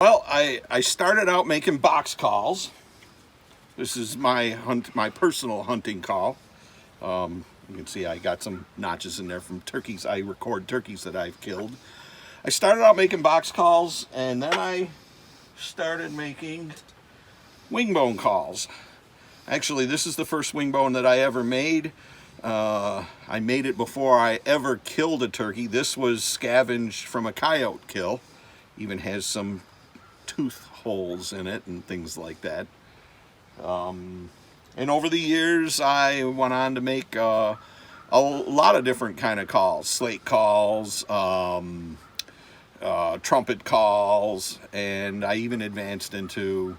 Well, I started out making box calls. This is my personal hunting call. You can see I got some notches in there from turkeys. I record turkeys that I've killed. I started out making box calls, and then I started making wingbone calls. Actually, this is the first wingbone that I ever made. I made it before I ever killed a turkey. This was scavenged from a coyote kill. Even has some tooth holes in it and things like that. And over the years, I went on to make a lot of different kind of calls. Slate calls, trumpet calls, and I even advanced into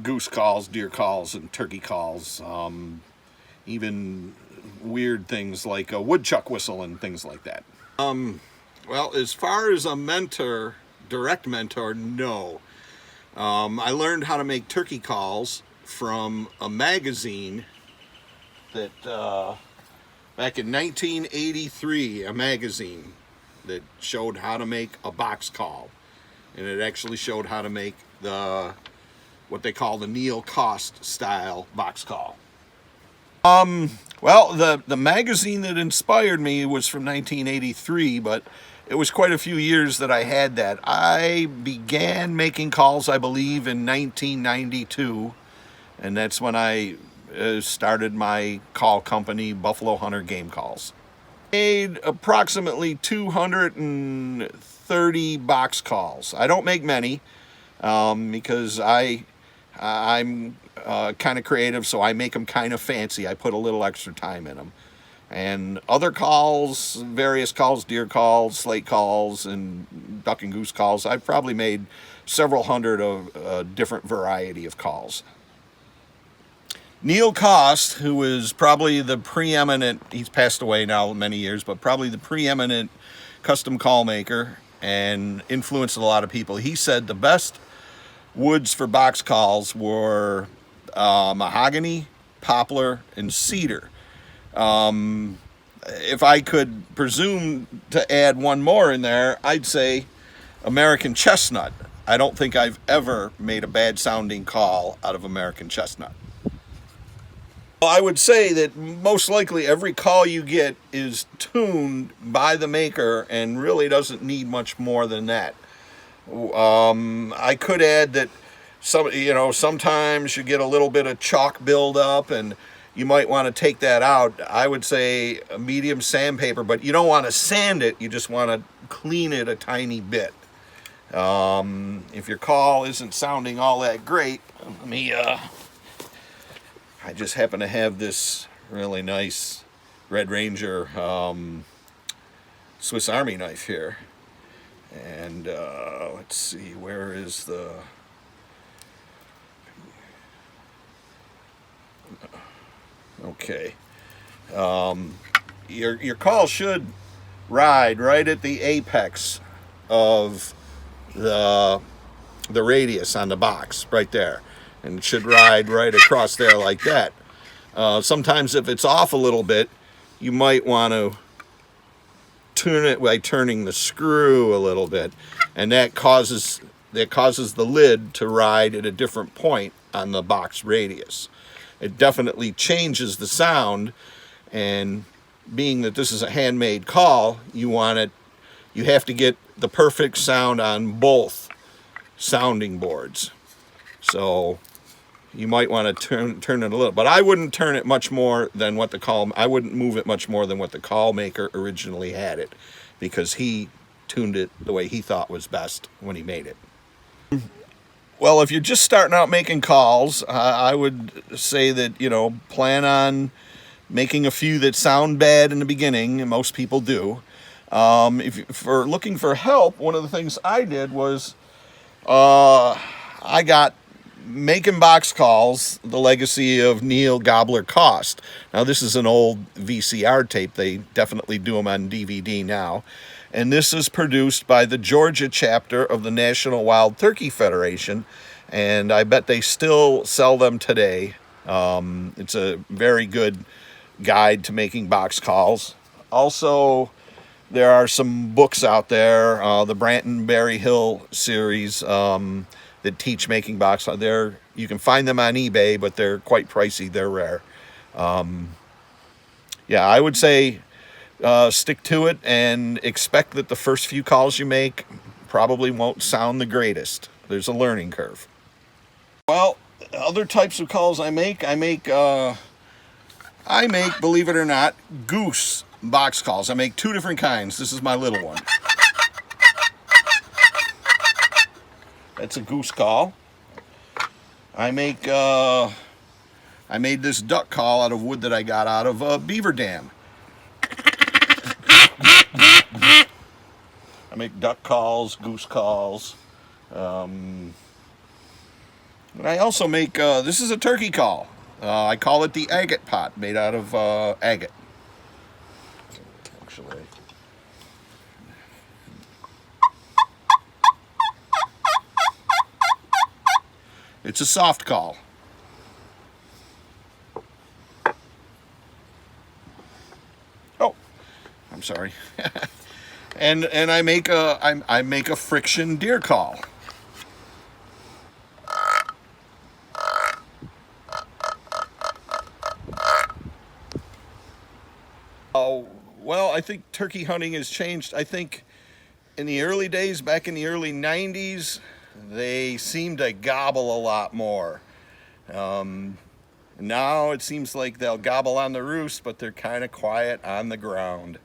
goose calls, deer calls, and turkey calls. Even weird things like a woodchuck whistle and things like that. Well, as far as a mentor, direct mentor, no. I learned how to make turkey calls from a magazine that back in 1983, a magazine that showed how to make a box call, and it actually showed how to make what they call the Neil Cost style box call. Well, the magazine that inspired me was from 1983, but it was quite a few years that I had that. I began making calls, I believe, in 1992, and that's when I started my call company, Buffalo Hunter Game Calls. I made approximately 230 box calls. I don't make many because I'm kind of creative, so I make them kind of fancy. I put a little extra time in them. And other calls, various calls, deer calls, slate calls, and duck and goose calls, I've probably made several hundred of a different variety of calls. Neil Cost, who is probably the preeminent, he's passed away now many years, but probably the preeminent custom call maker and influenced a lot of people. He said the best woods for box calls were mahogany, poplar, and cedar. If I could presume to add one more in there, I'd say American chestnut. I don't think I've ever made a bad sounding call out of American chestnut. Well, I would say that most likely every call you get is tuned by the maker and really doesn't need much more than that. I could add that sometimes you get a little bit of chalk buildup and you might want to take that out. I would say a medium sandpaper, but you don't want to sand it. You just want to clean it a tiny bit. If your call isn't sounding all that great, I just happen to have this really nice Red Ranger Swiss Army knife here. And let's see, where is the... Okay. Your call should ride right at the apex of the radius on the box, right there. And it should ride right across there like that. Sometimes if it's off a little bit, you might want to turn it by turning the screw a little bit. And that causes the lid to ride at a different point on the box radius. It definitely changes the sound, and being that this is a handmade call, you have to get the perfect sound on both sounding boards. So you might want to turn it a little, but I wouldn't turn it much more than I wouldn't move it much more than what the call maker originally had it, because he tuned it the way he thought was best when he made it. Well, if you're just starting out making calls, I would say that, plan on making a few that sound bad in the beginning, and most people do. If you're looking for help, one of the things I did was I got Making Box Calls, The Legacy of Neil Gobbler Cost. Now, this is an old VCR tape. They definitely do them on DVD now. And this is produced by the Georgia chapter of the National Wild Turkey Federation, and I bet they still sell them today. It's a very good guide to making box calls. Also, there are some books out there, the Branton Berry Hill series, that teach making box. There, you can find them on eBay, but they're quite pricey. They're rare. Yeah, I would say stick to it and expect that the first few calls you make probably won't sound the greatest. There's a learning curve. Well, other types of calls I make, believe it or not, goose box calls. I make 2 different kinds. This is my little one. That's a goose call. I made this duck call out of wood that I got out of a beaver dam. I make duck calls, goose calls. And I also make, this is a turkey call. I call it the agate pot, made out of agate. Actually. It's a soft call. Oh, I'm sorry. and I make a friction deer call. Oh, well, I think turkey hunting has changed. I think in the early days, back in the early 90s, they seemed to gobble a lot more. Now it seems like they'll gobble on the roost, but they're kind of quiet on the ground.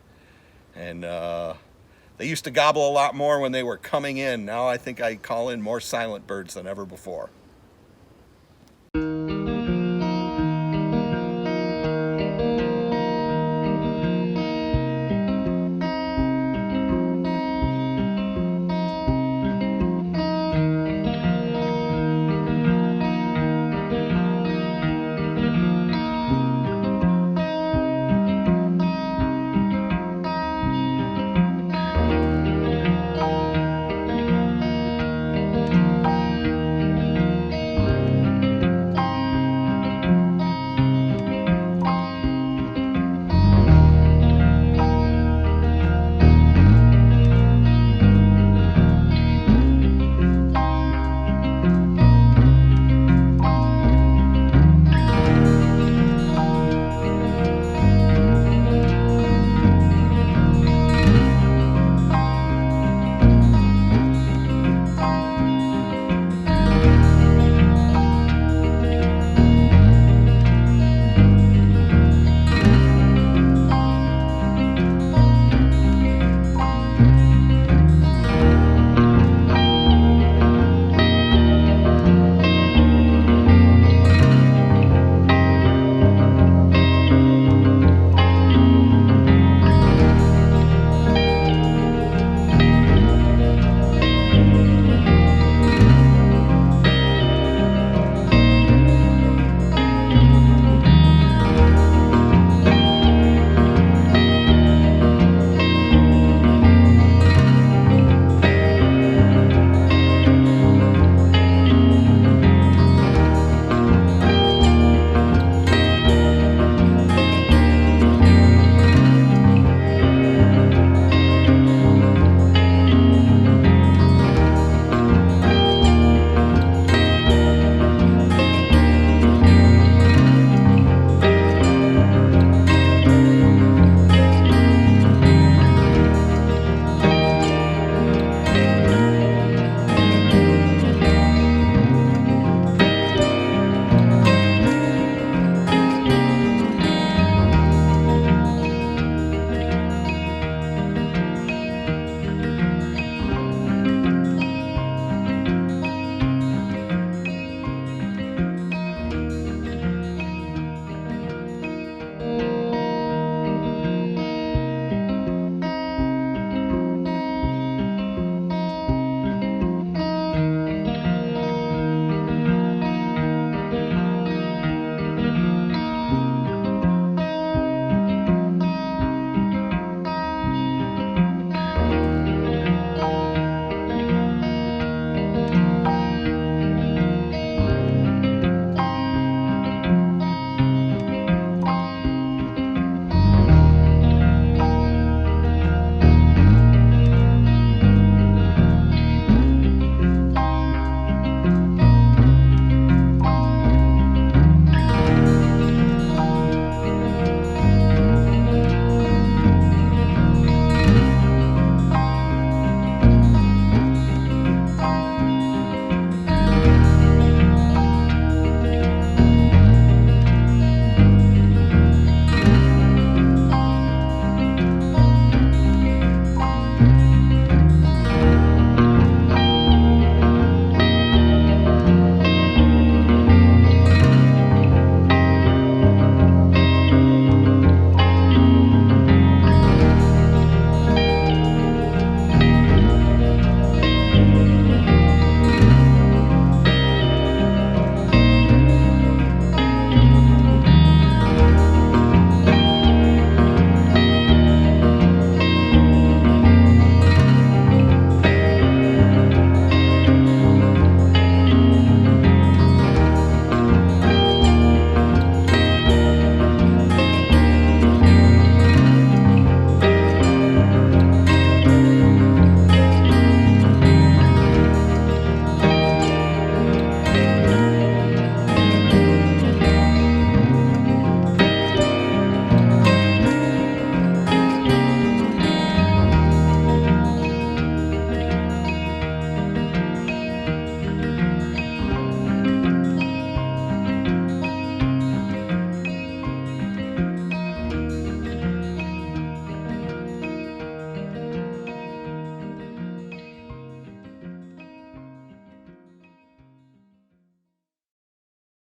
And they used to gobble a lot more when they were coming in. Now I think I call in more silent birds than ever before.